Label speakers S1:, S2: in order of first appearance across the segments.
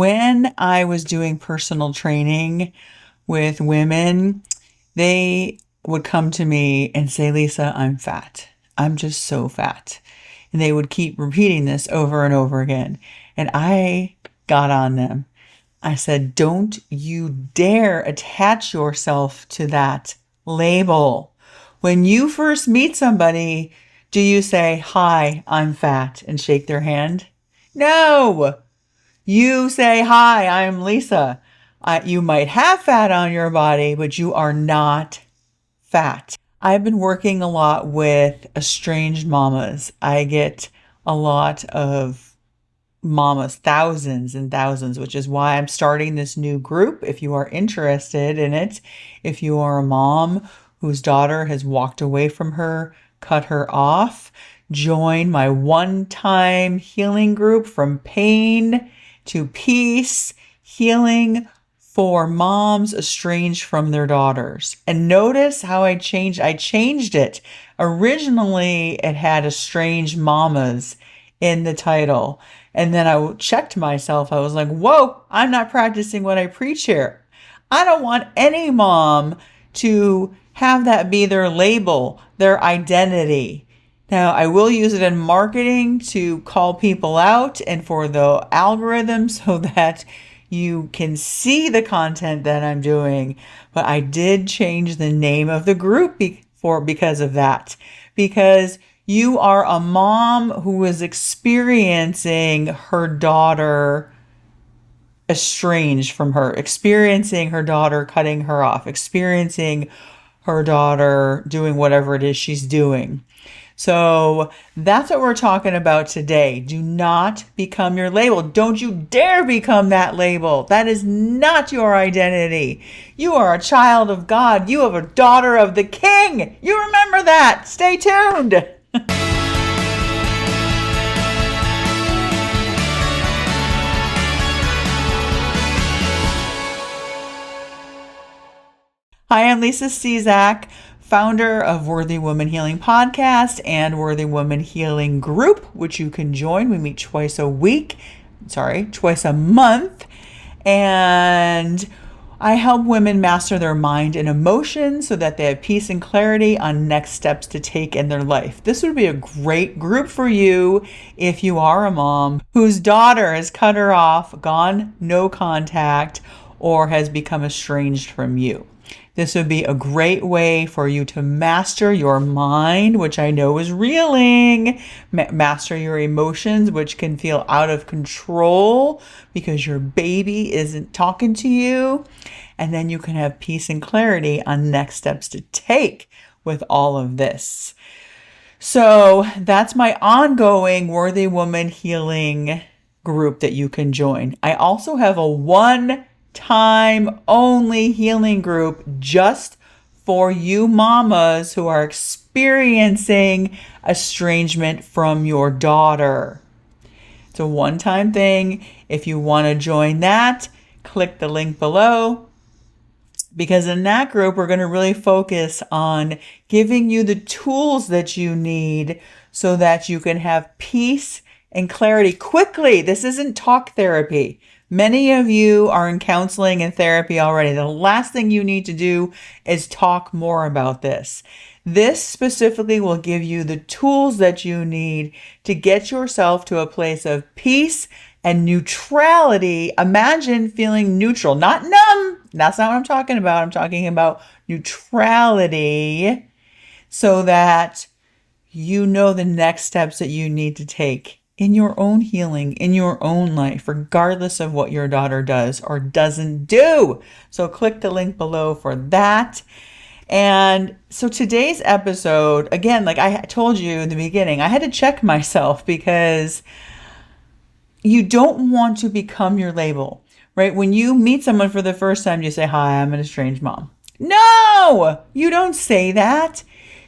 S1: When I was doing personal training with women, they would come to me and say, Lisa, I'm fat. I'm just so fat. And they would keep repeating this over and over again. And I got on them. I said, don't you dare attach yourself to that label. When you first meet somebody, do you say, hi, I'm fat, and shake their hand? No. You say, hi, I'm Lisa. You might have fat on your body, but you are not fat. I've been working a lot with estranged mamas. I get a lot of mamas, thousands and thousands, which is why I'm starting this new group. If you are interested in it, if you are a mom whose daughter has walked away from her, cut her off, join my one-time healing group from pain to peace, healing for moms estranged from their daughters. And notice how I changed it. Originally, it had estranged mamas in the title. And then I checked myself. I was like, whoa, I'm not practicing what I preach here. I don't want any mom to have that be their label, their identity. Now, I will use it in marketing to call people out and for the algorithm so that you can see the content that I'm doing. But I did change the name of the group because of that. Because you are a mom who is experiencing her daughter estranged from her, experiencing her daughter cutting her off, experiencing her daughter doing whatever it is she's doing. So that's what we're talking about today. Do not become your label. Don't you dare become that label. That is not your identity. You are a child of God. You have a daughter of the King. You remember that. Stay tuned. Hi, I'm Lisa Cizak, founder of Worthy Woman Healing Podcast and Worthy Woman Healing Group, which you can join. We meet twice a month. And I help women master their mind and emotions so that they have peace and clarity on next steps to take in their life. This would be a great group for you if you are a mom whose daughter has cut her off, gone no contact, or has become estranged from you. This would be a great way for you to master your mind, which I know is reeling, master your emotions, which can feel out of control because your baby isn't talking to you. And then you can have peace and clarity on next steps to take with all of this. So that's my ongoing Worthy Woman Healing group that you can join. I also have a one-time only healing group just for you mamas who are experiencing estrangement from your daughter. It's a one-time thing. If you want to join that, click the link below. Because in that group, we're going to really focus on giving you the tools that you need so that you can have peace and clarity quickly. This isn't talk therapy. Many of you are in counseling and therapy already. The last thing you need to do is talk more about this. This specifically will give you the tools that you need to get yourself to a place of peace and neutrality. Imagine feeling neutral, not numb. That's not what I'm talking about. I'm talking about neutrality so that you know the next steps that you need to take in your own healing, in your own life, regardless of what your daughter does or doesn't do. So click the link below for that. And so today's episode, again, like I told you in the beginning, I had to check myself because you don't want to become your label, right? When you meet someone for the first time, you say, hi, I'm an estranged mom. No, you don't say that.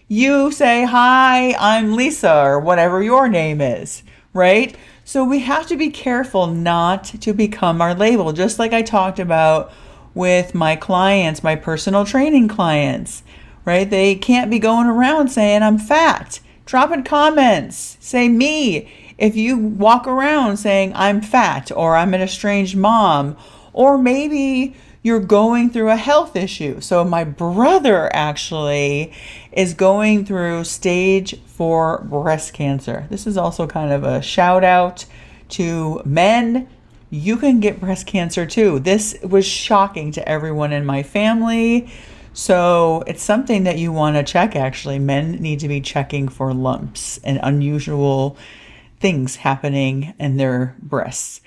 S1: You say, hi, I'm Lisa, or whatever your name is, right? So we have to be careful not to become our label, just like I talked about with my clients, my personal training clients, right? They can't be going around saying I'm fat. Drop in comments, say me. if you walk around saying, I'm fat, or I'm an estranged mom, or maybe you're going through a health issue. So my brother actually is going through stage 4 breast cancer. This is also kind of a shout out to men. You can get breast cancer too. This was shocking to everyone in my family. So it's something that you want to check, actually. Men need to be checking for lumps and unusual things happening in their breasts.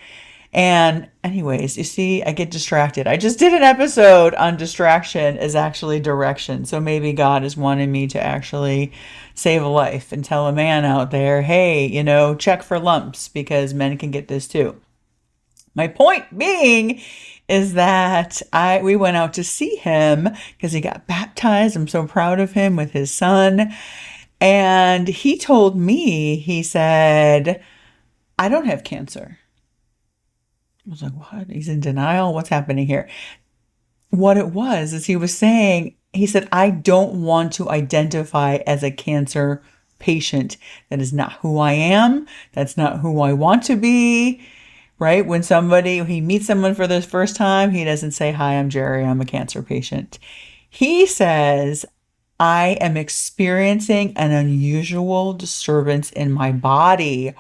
S1: And anyways, you see, I get distracted. I just did an episode on distraction is actually direction. So maybe God is wanting me to actually save a life and tell a man out there, hey, check for lumps because men can get this too. My point being is that we went out to see him because he got baptized. I'm so proud of him with his son. And he told me, he said, I don't have cancer. I was like, what? He's in denial. What's happening here? What it was is he was saying, he said, I don't want to identify as a cancer patient. That is not who I am. That's not who I want to be. Right? When he meets someone for the first time, he doesn't say, hi, I'm Jerry. I'm a cancer patient. He says, I am experiencing an unusual disturbance in my body.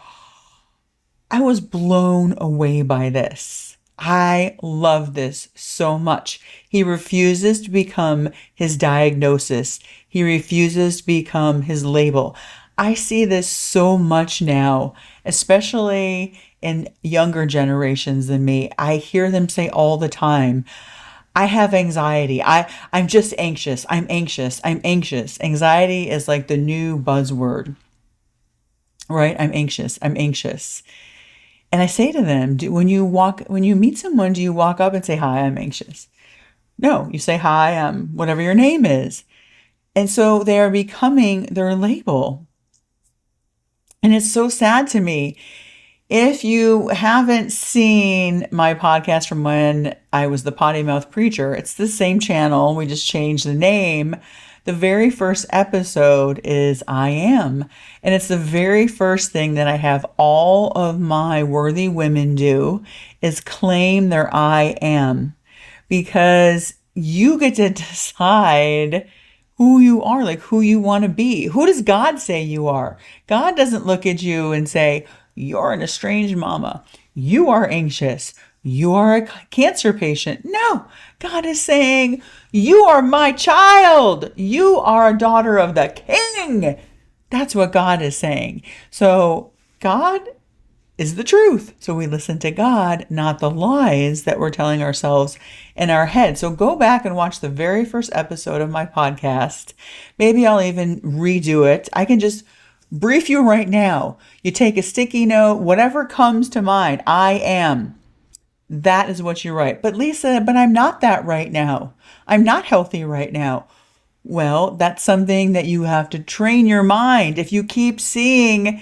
S1: I was blown away by this. I love this so much. He refuses to become his diagnosis. He refuses to become his label. I see this so much now, especially in younger generations than me. I hear them say all the time, I have anxiety. I'm just anxious. I'm anxious. I'm anxious. Anxiety is like the new buzzword, right? I'm anxious. I'm anxious. And I say to them, when you meet someone, do you walk up and say, hi, I'm anxious? No, you say, hi, whatever your name is. And so they are becoming their label. And it's so sad to me. If you haven't seen my podcast from when I was the potty mouth preacher, it's the same channel. We just changed the name. The very first episode is I am. And it's the very first thing that I have all of my worthy women do is claim their I am. Because you get to decide who you are, like who you want to be. Who does God say you are? God doesn't look at you and say, you're an estranged mama. You are anxious. You are a cancer patient. No, God is saying, you are my child. You are a daughter of the King. That's what God is saying. So God is the truth. So we listen to God, not the lies that we're telling ourselves in our head. So go back and watch the very first episode of my podcast. Maybe I'll even redo it. I can just brief you right now. You take a sticky note, whatever comes to mind. I am. That is what you write. But Lisa, I'm not that right now. I'm not healthy right now. Well, that's something that you have to train your mind. If you keep seeing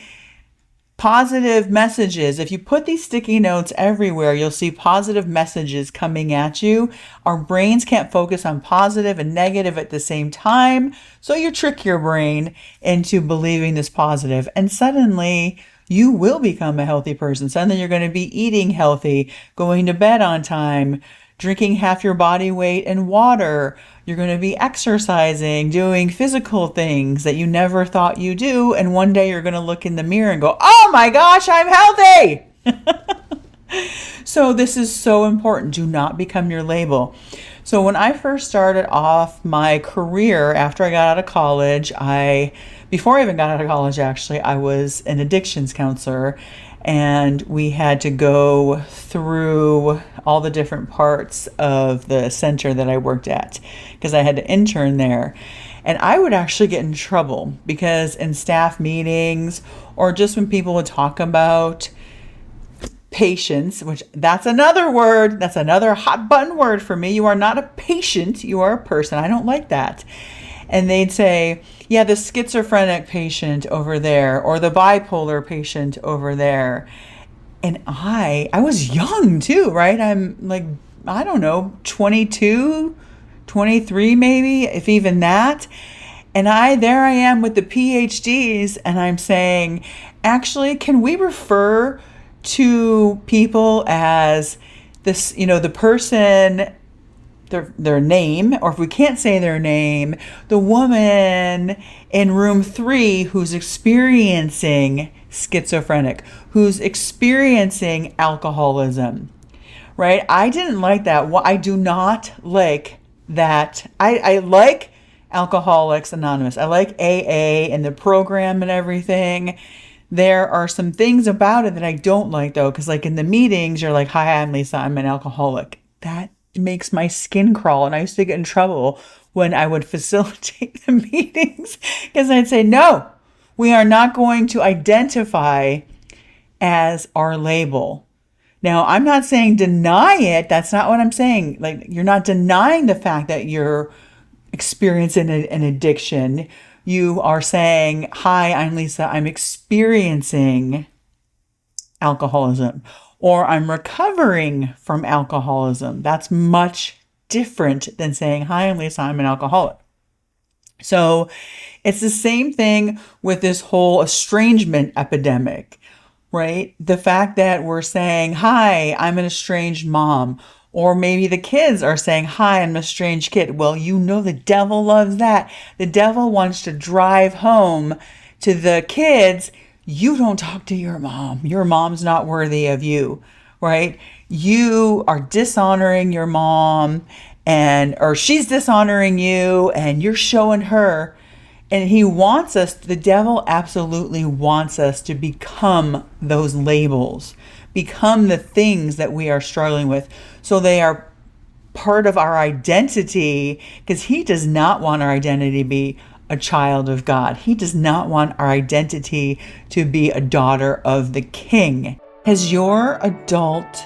S1: positive messages, if you put these sticky notes everywhere, you'll see positive messages coming at you. Our brains can't focus on positive and negative at the same time. So you trick your brain into believing this positive, and suddenly you will become a healthy person. Suddenly you're going to be eating healthy, going to bed on time, drinking half your body weight in water. You're going to be exercising, doing physical things that you never thought you do. And one day you're going to look in the mirror and go, oh my gosh, I'm healthy. So this is so important. Do not become your label. So when I first started off my career after I got out of college, before I even got out of college, actually, I was an addictions counselor, and we had to go through all the different parts of the center that I worked at because I had to intern there. And I would actually get in trouble because in staff meetings or just when people would talk about patients, which that's another word, that's another hot button word for me. You are not a patient, you are a person. I don't like that. And they'd say, yeah, the schizophrenic patient over there or the bipolar patient over there. And I was young too, right? I'm like, I don't know, 22, 23 maybe, if even that. And there I am with the PhDs, and I'm saying, actually, can we refer to people as this, the person, their name, or if we can't say their name, the woman in room 3 who's experiencing schizophrenic, who's experiencing alcoholism, right? I didn't like that. I do not like that. I like Alcoholics Anonymous. I like AA and the program and everything. There are some things about it that I don't like, though, because like in the meetings, you're like, hi, I'm Lisa, I'm an alcoholic. That makes my skin crawl. And I used to get in trouble when I would facilitate the meetings because I'd say, no, we are not going to identify as our label. Now, I'm not saying deny it. That's not what I'm saying. Like, you're not denying the fact that you're experiencing an addiction. You are saying, hi, I'm Lisa, I'm experiencing alcoholism, or I'm recovering from alcoholism. That's much different than saying, hi, I'm Lisa, I'm an alcoholic. So it's the same thing with this whole estrangement epidemic, right? The fact that we're saying, hi, I'm an estranged mom, or maybe the kids are saying, hi, I'm an estranged kid. Well, the devil loves that. The devil wants to drive home to the kids, you don't talk to your mom. Your mom's not worthy of you, right? You are dishonoring your mom, or she's dishonoring you, and you're showing her. And the devil absolutely wants us to become those labels, become the things that we are struggling with. So they are part of our identity, because he does not want our identity to be a child of God. He does not want our identity to be a daughter of the King. Has your adult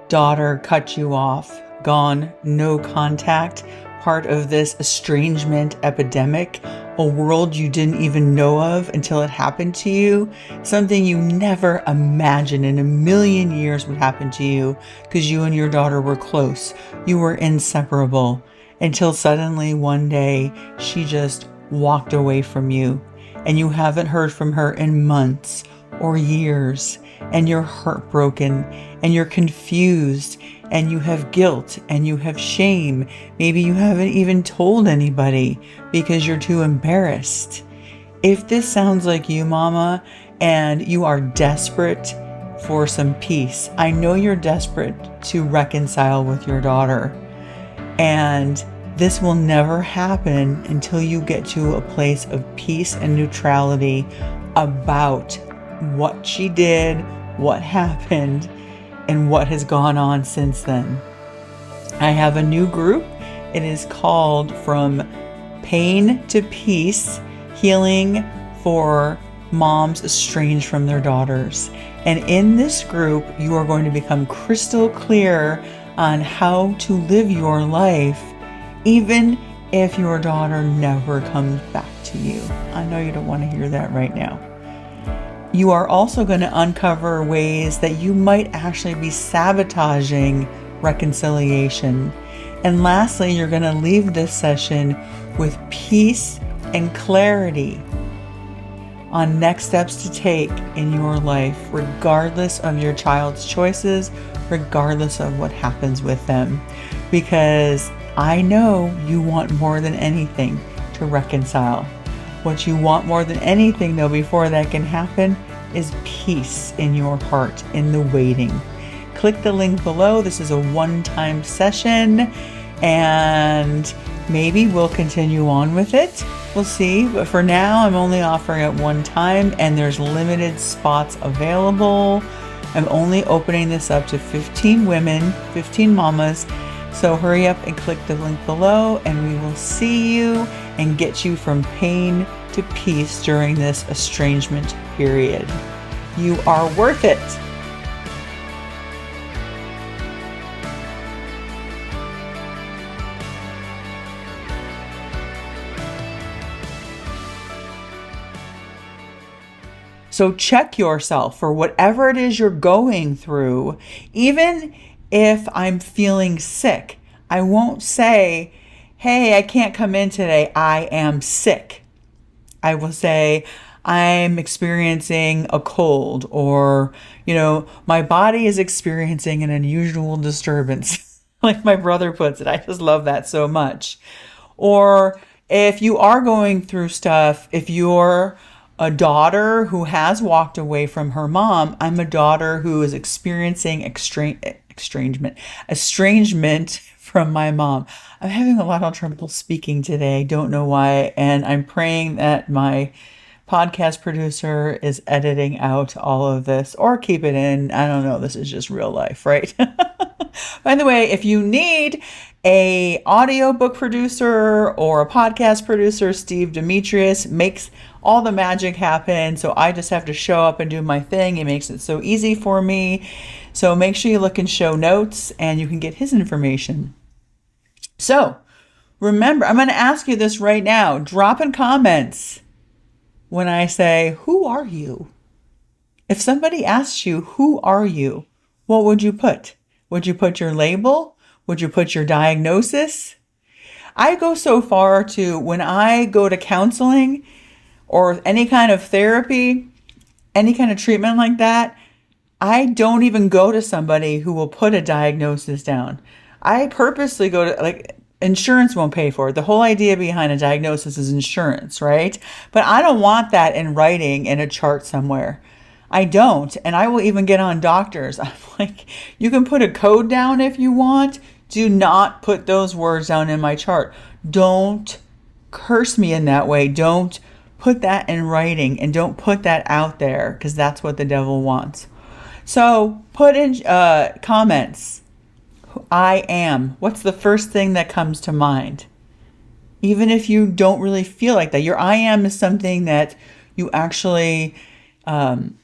S1: daughter cut you off, gone no contact, part of this estrangement epidemic, a world you didn't even know of until it happened to you, something you never imagined in a million years would happen to you because you and your daughter were close, you were inseparable, until suddenly one day she just walked away from you and you haven't heard from her in months or years, and you're heartbroken and you're confused and you have guilt and you have shame. Maybe you haven't even told anybody because you're too embarrassed. If this sounds like you, Mama, and you are desperate for some peace, I know you're desperate to reconcile with your daughter. And this will never happen until you get to a place of peace and neutrality about what she did, what happened, and what has gone on since then. I have a new group. It is called From Pain to Peace, Healing for Moms Estranged from Their Daughters. And in this group, you are going to become crystal clear on how to live your life, even if your daughter never comes back to you. I know you don't want to hear that right now. You are also going to uncover ways that you might actually be sabotaging reconciliation. And lastly, you're going to leave this session with peace and clarity on next steps to take in your life, regardless of your child's choices, regardless of what happens with them. Because I know you want more than anything to reconcile. What you want more than anything, though, before that can happen, is peace in your heart, in the waiting. Click the link below. This is a one-time session, and maybe we'll continue on with it. We'll see. But for now, I'm only offering it one time, and there's limited spots available. I'm only opening this up to 15 women, 15 mamas. So hurry up and click the link below, and we will see you and get you from pain to peace during this estrangement period. You are worth it. So check yourself for whatever it is you're going through. Even if I'm feeling sick, I won't say, hey, I can't come in today. I am sick. I will say, I'm experiencing a cold, or, my body is experiencing an unusual disturbance. Like my brother puts it. I just love that so much. Or if you are going through stuff, if you're a daughter who has walked away from her mom, I'm a daughter who is experiencing estrangement from my mom. I'm having a lot of trouble speaking today. I don't know why. And I'm praying that my podcast producer is editing out all of this or keep it in. I don't know. This is just real life, right? By the way, if you need a audiobook producer or a podcast producer, Steve Demetrius makes all the magic happen. So I just have to show up and do my thing. He makes it so easy for me. So make sure you look in show notes and you can get his information. So remember, I'm going to ask you this right now. Drop in comments when I say, who are you? If somebody asks you, who are you? What would you put? Would you put your label? Would you put your diagnosis? I go so far to, when I go to counseling or any kind of therapy, any kind of treatment like that, I don't even go to somebody who will put a diagnosis down. I purposely go to, like, insurance won't pay for it. The whole idea behind a diagnosis is insurance, right? But I don't want that in writing in a chart somewhere. I don't. And I will even get on doctors. I'm like, you can put a code down if you want. Do not put those words down in my chart. Don't curse me in that way. Don't put that in writing, and don't put that out there, because that's what the devil wants. So put in comments. I am. What's the first thing that comes to mind? Even if you don't really feel like that, your I am is something that you actually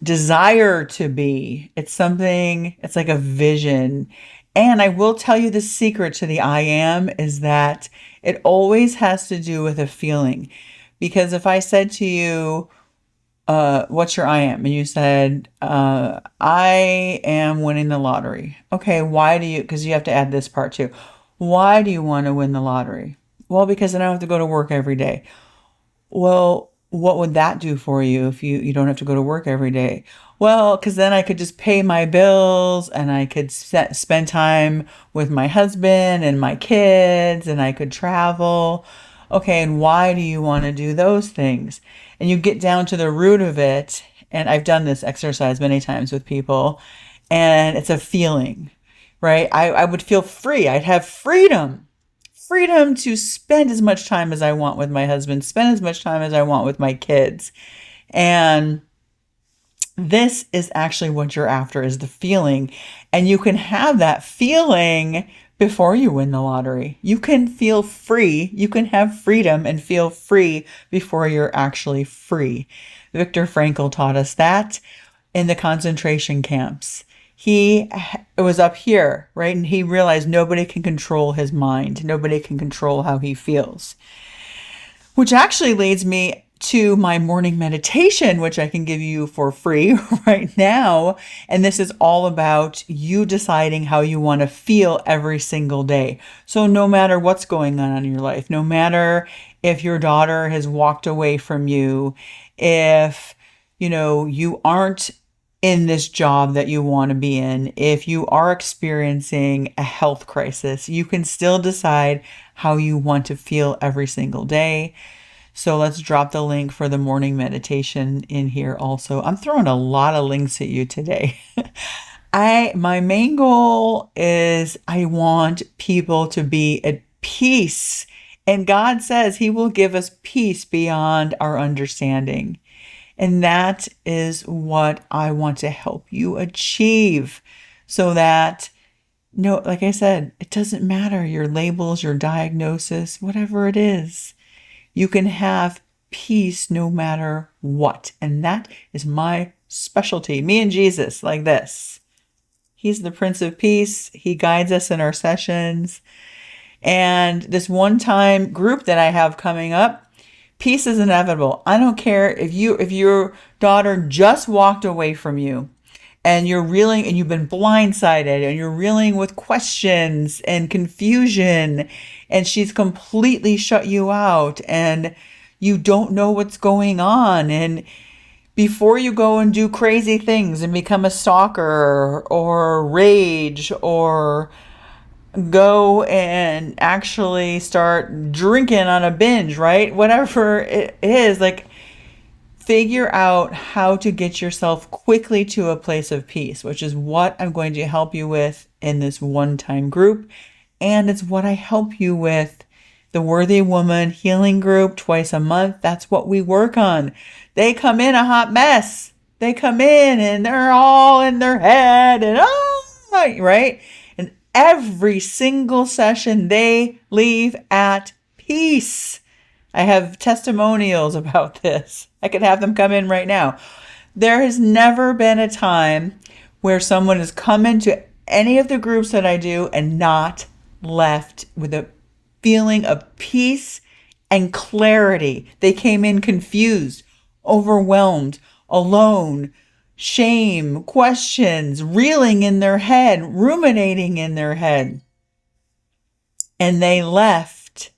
S1: desire to be. It's something, it's like a vision. And I will tell you the secret to the I am is that it always has to do with a feeling. Because if I said to you, what's your I am? And you said, I am winning the lottery. Okay, why do you, because you have to add this part too. Why do you want to win the lottery? Well, because I don't have to go to work every day. Well, what would that do for you if you don't have to go to work every day? Well, because then I could just pay my bills, and I could spend time with my husband and my kids, and I could travel. Okay, and why do you want to do those things? And you get down to the root of it. And I've done this exercise many times with people, and it's a feeling, right? I would feel free. I'd have freedom to spend as much time as I want with my husband, spend as much time as I want with my kids. And this is actually what you're after, is the feeling. And you can have that feeling before you win the lottery. You can feel free. You can have freedom and feel free before you're actually free. Viktor Frankl taught us that in the concentration camps. He was up here, right? And he realized nobody can control his mind. Nobody can control how he feels. Which actually leads me to my morning meditation, which I can give you for free right now. And this is all about you deciding how you want to feel every single day. So no matter what's going on in your life, no matter if your daughter has walked away from you, if, you aren't in this job that you want to be in, if you are experiencing a health crisis, you can still decide how you want to feel every single day. So let's drop the link for the morning meditation in here also. I'm throwing a lot of links at you today. My main goal is I want people to be at peace. And God says He will give us peace beyond our understanding. And that is what I want to help you achieve, so that, like I said, it doesn't matter your labels, your diagnosis, whatever it is. You can have peace no matter what. And that is my specialty. Me and Jesus, like this. He's the Prince of Peace. He guides us in our sessions. And this one-time group that I have coming up, peace is inevitable. I don't care if your daughter just walked away from you and you're reeling and you've been blindsided and you're reeling with questions and confusion, and she's completely shut you out and you don't know what's going on. And before you go and do crazy things and become a stalker or rage or go and actually start drinking on a binge, right? Whatever it is, like, figure out how to get yourself quickly to a place of peace, which is what I'm going to help you with in this one-time group. And it's what I help you with the Worthy Woman Healing Group twice a month. That's what we work on. They come in a hot mess. They come in and they're all in their head and right? And every single session they leave at peace. I have testimonials about this. I could have them come in right now. There has never been a time where someone has come into any of the groups that I do and not left with a feeling of peace and clarity. They came in confused, overwhelmed, alone, shame, questions, reeling in their head, ruminating in their head. And they left,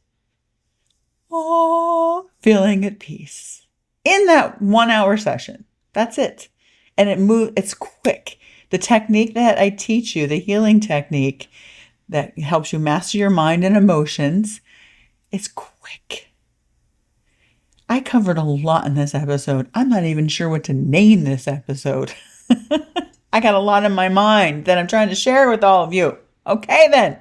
S1: feeling at peace in that 1 hour session. That's it. And it's quick. The technique that I teach you, the healing technique that helps you master your mind and emotions, is quick. I covered a lot in this episode. I'm not even sure what to name this episode. I got a lot in my mind that I'm trying to share with all of you. Okay, then.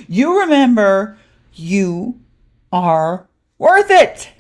S1: You remember, you are worth it.